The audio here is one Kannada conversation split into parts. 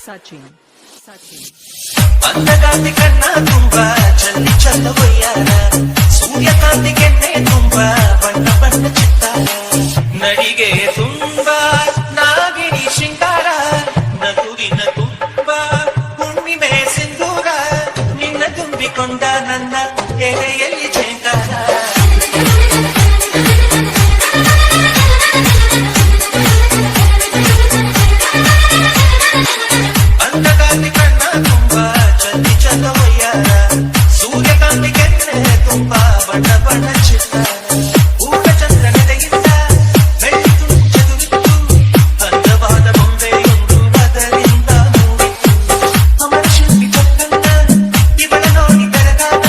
ಸಚಿನ್ ಅಂದಗಾಂತಿ ಕಣ್ಣ ತುಂಬ ಚಲ್ಲಿ ಚಲ್ಲವಯ್ಯಾರ ಸೂರ್ಯಕಾಂತಿ ಕೆನ್ನೆ ತುಂಬ ಬಣ್ಣ ಬಣ್ಣ ಚಿತ್ತಾರ ನಡಿಗೆ ತುಂಬ ನಾಗಿಣಿ ಶೃಂಗಾರ ನಗುವಿನ ತುಂಬ ಹುಣ್ಣಿಮೆ ಸಿಂಧೂರ ನಿನ್ನ ತುಂಬಿಕೊಂಡ ನನ್ನ ಎಲೆಯಲ್ಲಿ ಜೇಂಕಾರ ಅಂದಗಾಂತಿ ಕಣ್ಣ ತುಂಬ ಚಲ್ಲಿ ಚಲ್ಲವಯ್ಯಾರ ಸೂರ್ಯಕಾಂತಿ ಕೆನ್ನೆ ತುಂಬ ಬಣ್ಣ ಬಣ್ಣ ಚಿತ್ತಾರ ಊಟ ಚಂದ್ರನೆಡೆಯಿಂದ ಬೆಳ್ಳಿ ತುಂಚದುರಿತ್ತು ಅಂದವಾದ ಬೊಂಬೆಯೊಂದು ಅದರಿಂದ ಮೂಡಿತ್ತು ಅಮರ ಶಿಲ್ಪಿ ಕೊಟ್ಟಣ್ಣ ಇವಳ ನೋಡಿ ಬೆರಗಾದ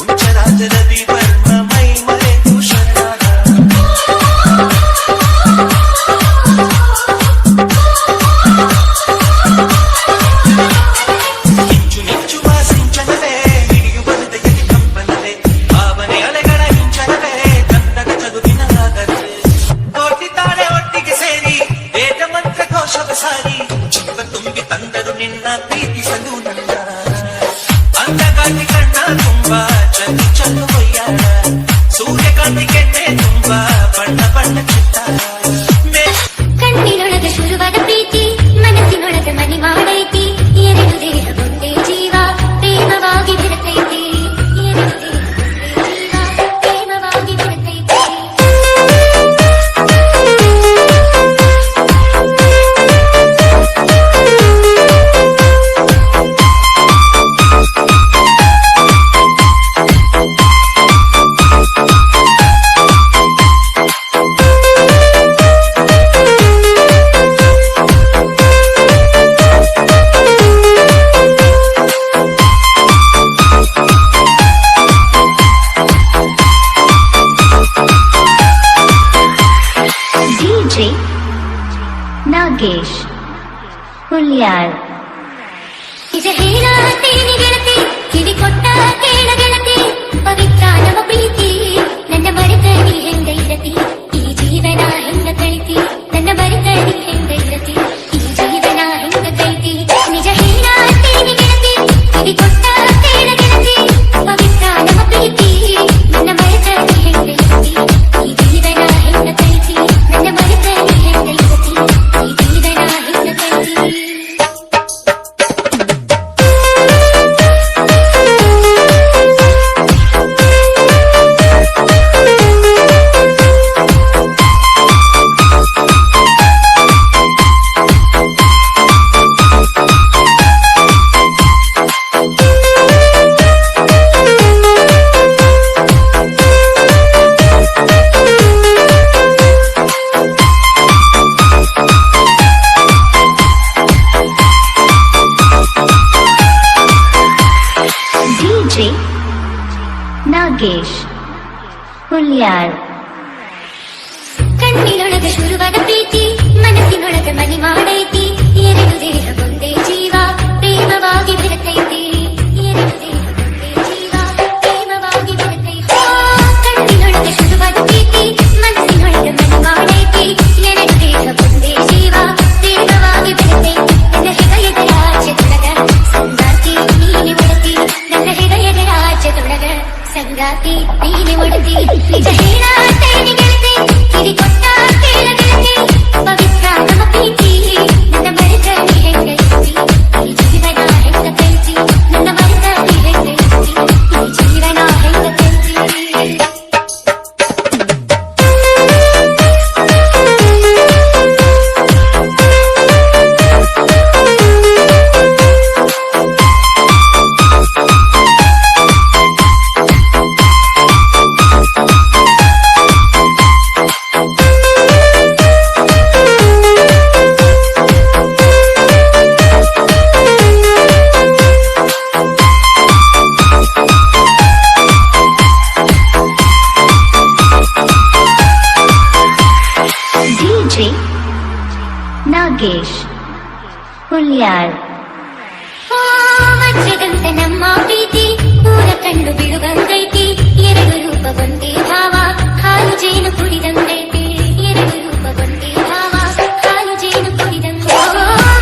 ಉಂಚರಾಜದ ವಿವರ್ಮ ಮೈ ಮರೆತು ಶರಣಾದ ತುಂಬಿ ತಂದರು ನಿನ್ನ ಪ್ರೀತಿಸಲು ನನ್ನ ಅಂದಗಾಂತಿ ಕಣ್ಣ ತುಂಬ ಚಲಿ ಚಲ್ಲುವಯ್ಯಾರ ಸೂರ್ಯಕಾಂತಿ ಕೆನ್ನೆ ತುಂಬ ಬಣ್ಣ ಬಣ್ಣ ಚಿತ್ತಾರ ಕಣ್ಣಿನೊಳಗ ಶುರುವಾದ ಪ್ರೀತಿ ಮನಸ್ಸಿನೊಳಗ ಮನಿ ಮಾಡೈತಿ ಎರಡು ದೇಹ ಒಂದೇ ಜೀವ ಪ್ರೇಮವಾಗಿ ಬಿಡತೈತಿ ಎರಡು ದೇಹ ಒಂದೇ ಜೀವ ಪ್ರೇಮವಾಗಿ ಬಿಡತೈತಿ ನಾಗೇಶ್ ಹುಲ್ಯಾಳ್ ನಿಜ ಹೇಳತೇನೆ ಗೆಳತಿ ಕಿವಿ ಕೊಟ್ಟ ಕೇಳ ಗೆಳತಿ ಪವಿತ್ರ ನಮ್ಮ ಪ್ರೀತಿ ನನ್ನ ಮರೆತಡಿ ಹೆಂಗೈರತಿ ಈ ಜೀವನ ಹೆಂಗ ಕಳಿತಿ ನನ್ನ ಮರೆತಡಿ ಹೆಂಗೈರತಿ ಈ ಜೀವನ ಹೆಂಗ ಕಳಿತಿ ನಿಜ ಹೇಳತೇನೆ ಗೆಳತಿ ಕಿವಿ ಕೊಟ್ಟ ಕೇಳ ಗೆಳತಿ ಪವಿತ್ರ ನಮ್ಮ ಪ್ರೀತಿ ನನ್ನ ಮರೆತಡಿ ಹೆಂಗೈರತಿ ಈ ಜೀವನ ಹೆಂಗ ಕಳಿತಿ ನನ್ನ ಮರೆತಡಿ ಹೆಂಗೈರತಿ ಈ ಜೀವನ ಹೆಂಗ ಕಳಿತಿ ನಾಗೇಶ್ ಹುಲ್ಯಾಳ್ ಕಣ್ಣಿನೊಳಗ ಶುರುವಾದ ಪ್ರೀತಿ ಮನಸ್ಸಿನೊಳಗ ಮನಿ ಮಾಡೈತಿ ಎರಡು ದೇಹ ಒಂದೇ ಜೀವ ಪ್ರೇಮವಾಗಿ ಬಿಡತೈತಿ ಎರಡು ದೇಹ ಒಂದೇ ಜೀವ ಪ್ರೇಮವಾಗಿ ಬಿಡತೈತಿ ಕಣ್ಣಿನೊಳಗ ಶುರುವಾದ ಪ್ರೀತಿ ಮನಸ್ಸಿನೊಳಗ ಮನಿ ಮಾಡೈತಿ ಎರಡು ದೇಹ ಒಂದೇ ಜೀವ ಪ್ರೇಮವಾಗಿ ಬಿಡತೈತಿ ನನ್ನ ಹೃದಯದ ರಾಜ್ಯದೊಳಗ ಸಂಗಾತಿ ನೀನೆ ಒಡತಿ ನನ್ನ ಹೃದಯದ ರಾಜ್ಯದೊಳಗ ಸಂಗಾತಿ ನೀನೆ ಒಡತಿ ನಿಜ ಹೇಳತೇನೆ ಗೆಳತಿ ಕಿವಿ ಕೊಟ್ಟ ಕೇಳ ಗೆಳತಿ ಪವಿತ್ರ ನಮ್ಮ ಪ್ರೀತಿ ಮಂಗೇಶ್ ಹುಲ್ಯಾಳ್. ವಜ್ರದಂತ ನಮ್ಮ ಪ್ರೀತಿ ಊರ ಕಂಡು ಬಿಡುವಂಗೈತಿ, ಎರಡು ರೂಪ ಒಂದೇ ಭಾವ ಹಾಲು ಜೇನು ಕುಡಿದಂಗೈತಿ, ಎರಡು ರೂಪ ಒಂದೇ ಭಾವ ಹಾಲು ಜೇನು ಕುಡಿದಂಗೈತಿ.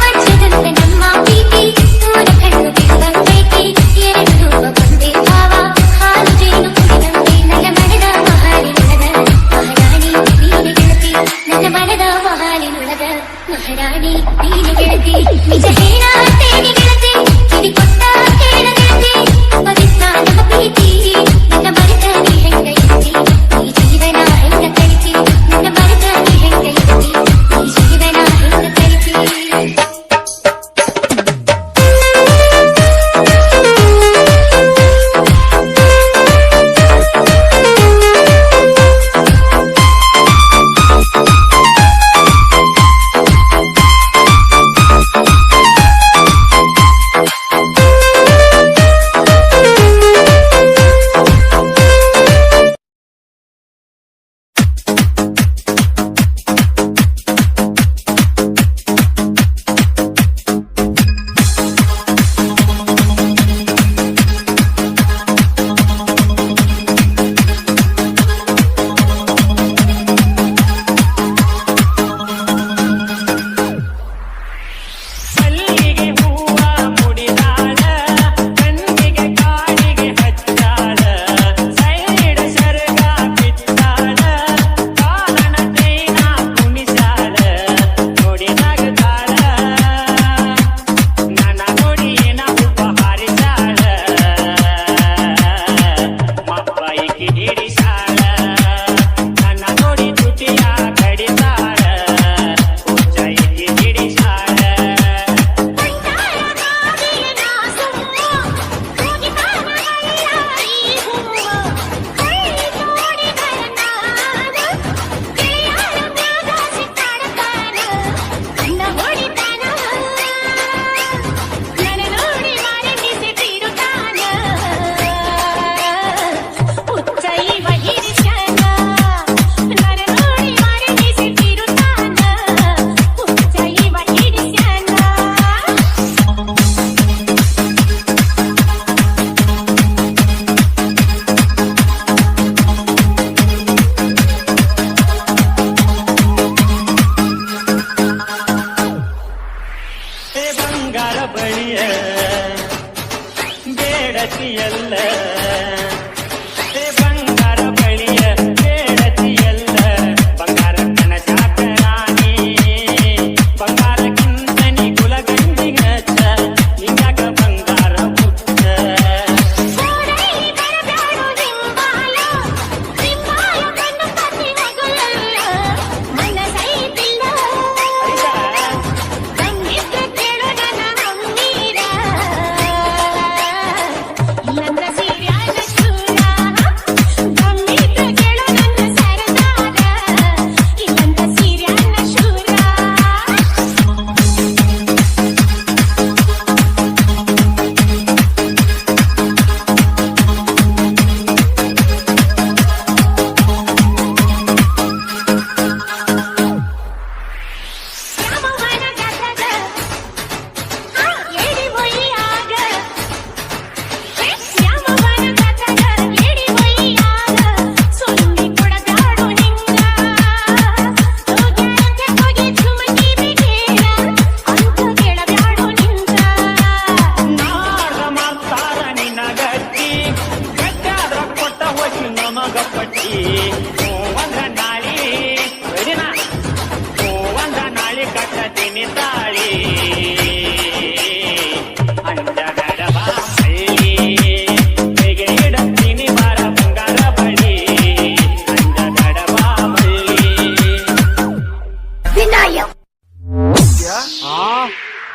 ವಜ್ರದಂತ ನಮ್ಮ ಪ್ರೀತಿ ಊರ ಕಂಡು ಬಿಡುವಂಗೈತಿ, ಎರಡು ರೂಪ ಒಂದೇ ಭಾವ ಹಾಲು ಜೇನು ಕುಡಿದಂಗೈತಿ. ನನ್ನ ಮನದ ಮಹಾಲಿನುಳದ ಮಹಾರಾಣಿ ನೀನೆ ಗೆಳತಿ, ನನ್ನ ಮನದ ಮಹಾಲಿನುಳದ ಮಹಾರಾಣಿ ನೀನೆ ಗೆಳತಿ. ನಿಜ ಹೇಳತ್ತೇನೆ ಗೆಳತಿ, ಕಿವಿ ಕೊಟ್ಟ ಕೇಳ ಗೆಳತಿ, ಪವಿತ್ರ ನಮ್ಮ ಪ್ರೀತಿ ನನ್ನ ಮರೆತ ನೀ ಹೆಂಗ ಇರತಿ, ಈ ಜೀವನ ಹೆಂಗ ಕಳಿತಿ, ನನ್ನ ಮರೆತ ನೀ ಹೆಂಗ ಇರತಿ, ಈ ಜೀವನ ಹೆಂಗ ಕಳಿತಿ.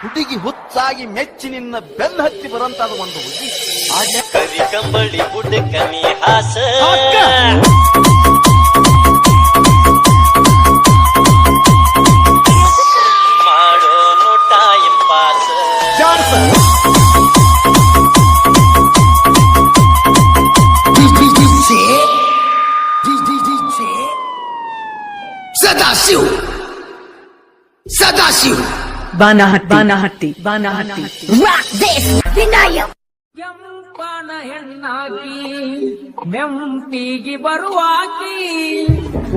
ಹುಡುಗಿ ಹುಚ್ಚಾಗಿ ಮೆಚ್ಚಿ ನಿನ್ನ ಬೆನ್ನ ಹತ್ತಿ ಬರುವಂತಾದ ಒಂದು ಹುಡುಗಿ ಕರಿ ಕಂಬಳಿ ಬುಡಕನಿ ಹಾಸ ಮಾಡೋನು ಟೈಮ್ ಪಾಸ್ ಸದಾಶಿವ್ ಸದಾಶಿವ ಬಾನಹಟ್ಟಿ ಕೆಂಪನ ಹೆಣ್ಣಾಕಿ ಮೆಂಪಿಗೆ ಬರುವಾಕಿ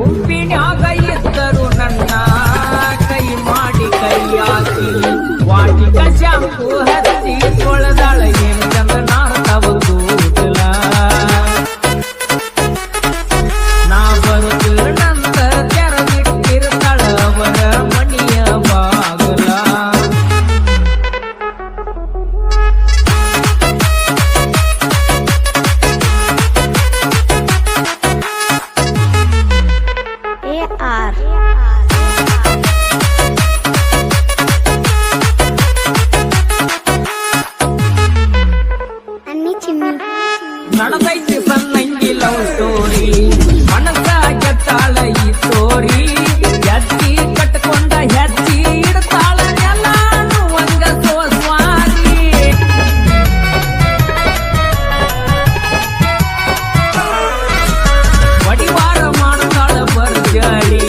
ಉಪ್ಪಿನಾಗ ಇದ್ದರು ನನ್ನ ಕೈ ಮಾಡಿ ಕೈಯಾಕಿ ವಾಟಿಕ ಶಾಂಪು ಹಚ್ಚಿ ತೊಳೆದಾಳ ಏನು ಚಂದ ನಾರ್ತವ ಕೂದಲ ನಾ ಬರುತ್ತಂತ ತೆರಗಿಟ್ಟಿರ್ತಾಳ ಅವರ ಮಣಿಯ ಬಾಗಲ ನಡೆದೈತಿ ಸಣ್ಣಂಗಿ ಲವ್ ಸ್ಟೋರಿ ಮನಸ ಗೆಟ್ಟಾಳ ಈ ಸ್ಟೋರಿ ಹೆಜ್ಜಿ ಕಟ್ಕೊಂಡ ಹೆಜ್ಜಿ ಇಡ್ತಾಳ ಎಲ್ಲಾನು ಒಂದ ಸೋಸ್ವಾರಿ ವಡಿವಾರ ಮಾಡ್ತಾಳ ಬರ್ಜಾಳಿ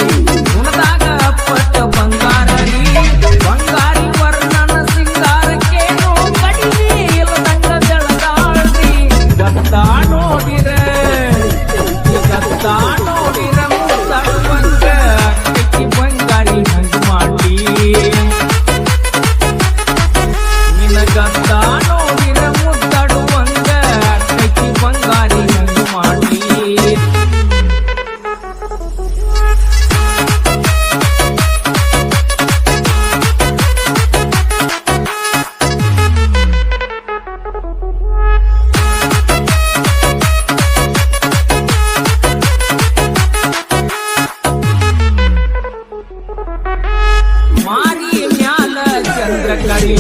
ಗುಣದಾಗ ಅಪ್ಪಟ್ಟ ಬಂಗಾರಿ ಬಂಗಾರಿ ವರ್ಣನ ಸಿಂಗಾರಕ್ಕೇನು ಕಡಿಮೆ ಇಲ್ಲದಂಗ ಬೆಳಗಾಳ್ರಿ ಗತ್ತ ನೋಡಿರ ಮುದ್ದಾಡುವಂಗ ಅಕ್ಕಿ ಬಂಗಾರಿ ಹಂಗ ಮಾಡಿ ನಿನ್ನ ಗತ್ತ ನೋಡಿರ ಮುದ್ದಾಡುವಂಗ ಅಕ್ಕಿ ಬಂಗಾರಿ ಹಂಗ ಮಾಡಿ ಮಾರಿ ಮ್ಯಾಲ ಚಂದ್ರ ಕಳಿ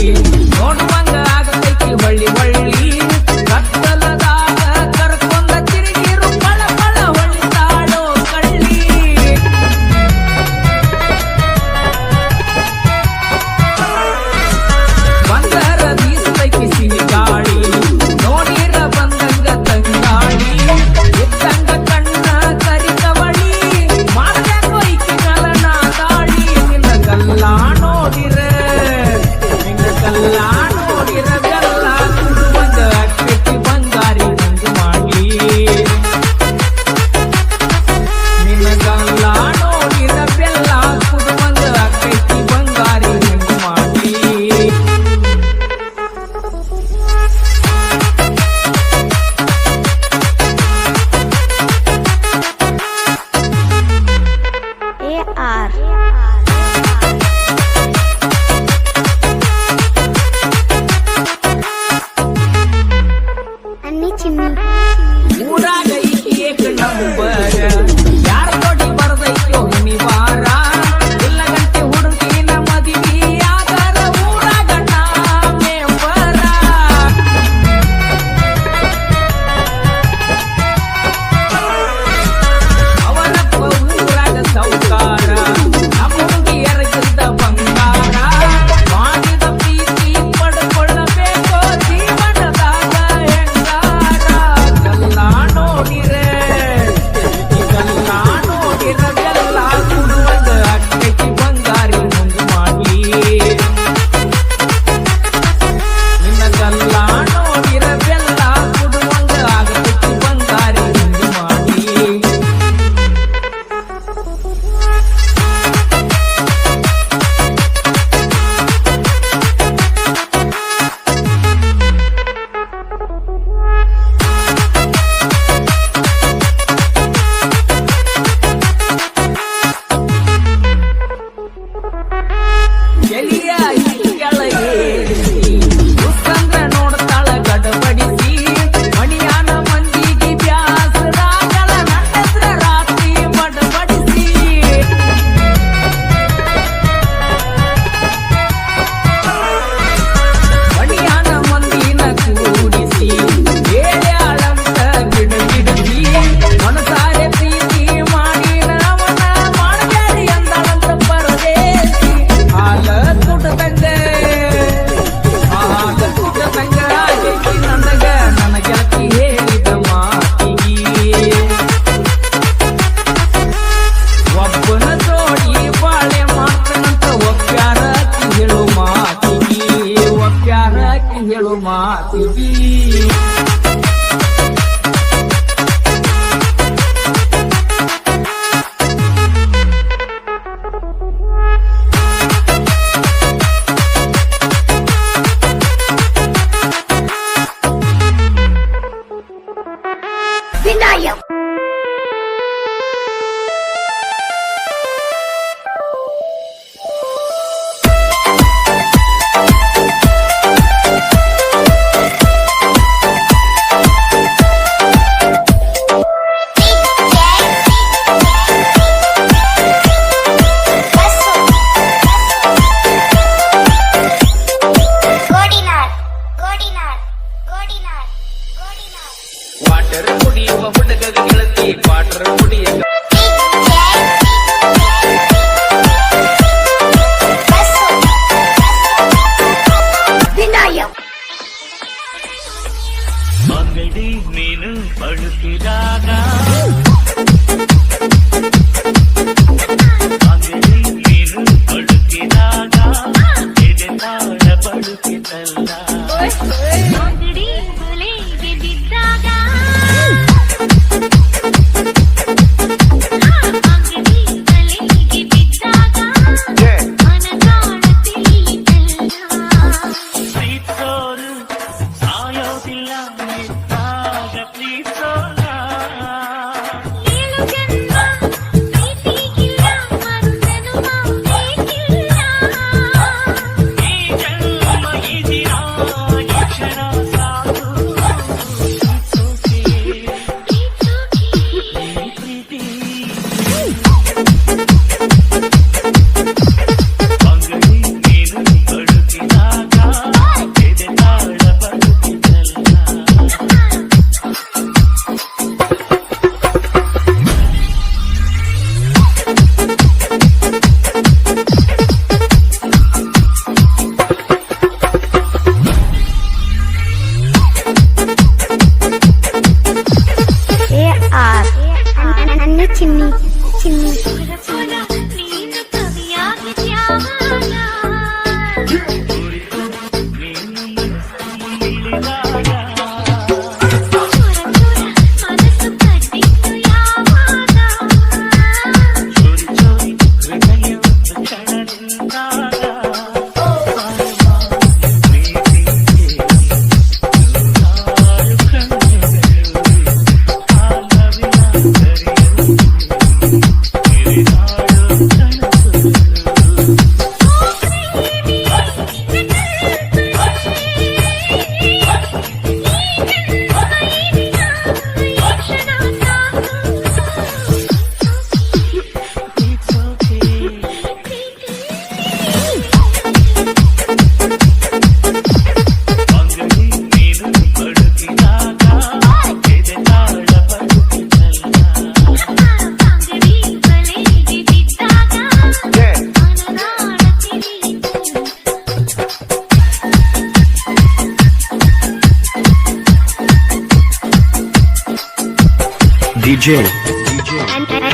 ನೋಡುವಂಗ ಆಗತೈತಿ ಹೊಳ್ಳಿ ಹೊಳ್ಳಿ ಕತ್ತಲದಾಗ ಕರ್ಕೊಂಡ ತಿರುಗಿರು ಪಳ ಪಳ ಹೊಳಿತಾಳೋ ಕಳ್ಳಿ ಬಂದರ ಬೀಸಲೈತಿ ಸಿಹಿ ಗಾಳಿ ನೋಡಿರ ಬಂದಂಗ ತಂಗಾಳಿ ಇದ್ದಂಗ ಕಣ್ಣ ಕರಿಕವಳಿ ಮಾಡ್ಬೇಕು ಐತಿ ಕಲನ ದಾಳಿ ನಿನ್ನ ಕಲ್ಲ ನೋಡಿರ ಬೆಲ್ಲ ಕುಡುವಂಗ ಅಕ್ಕಿ ಬಂಗಾರಿ ಹಂಗ ಮಾಡಿ ನಿನ್ನ ಕಲ್ಲ ನೋಡಿರ ಬೆಲ್ಲ ಕುಡುವಂಗ ಅಕ್ಕಿ ಬಂಗಾರಿ ಹಂಗ ಮಾಡಿ ಊರಾಗ ಈಕಿ ಏಕ ನಂಬರ ಯಾರ ತೊಡಿ ಬರದೈತೋ ನಿವಾರ ಇಲ್ಲ ಗಂಟೆ ಹುಡುಗಿನ ಮದಿವಿ ಆದರ ಊರಾಗ ನಾ ಮೆಂಬರ ಅವರಪ್ಪ ಊರಾಗ ಸೌಕಾರ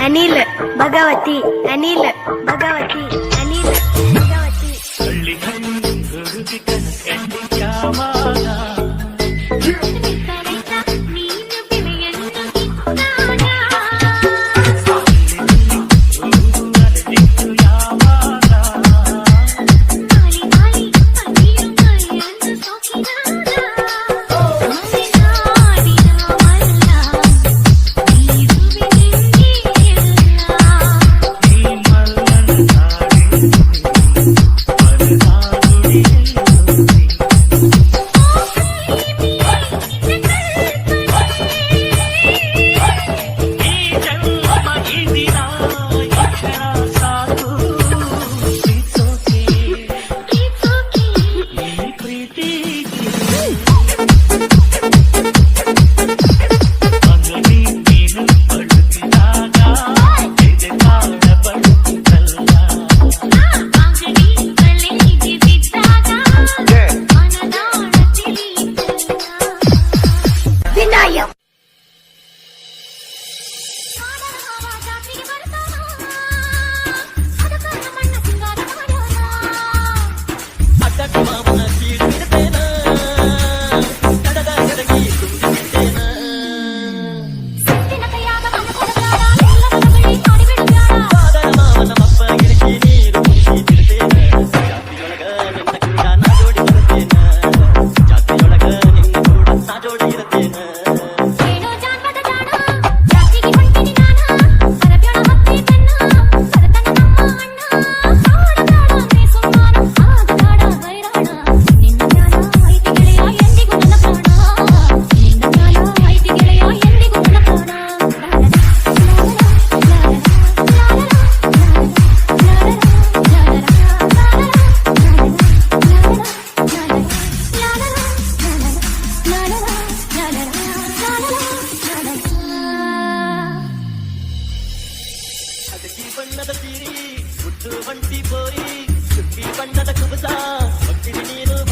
ಅನಿಲ್ ಭಗವತಿ ಅನಿಲ್ ಭಗವತಿ ಅನಿಲ್ ಭಗವತಿ ನೀನು ಬೆಳೆಯನ್ನು ಗಾಳಿ ಗಾಳಿ ನೀರು ಮಳೆಯನ್ನು ಸೋಕಿದಾಗ ಮಲ್ಲ ಬಣ್ಣದ ಸೀರಿ ಉಟ್ಟು ಬಂಟಿ ಬೋರಿ ಸುಕ್ಕಿ ಬಣ್ಣದ ಕುಬಸ ಹೊಟ್ಟಿಗೆ ನೀನು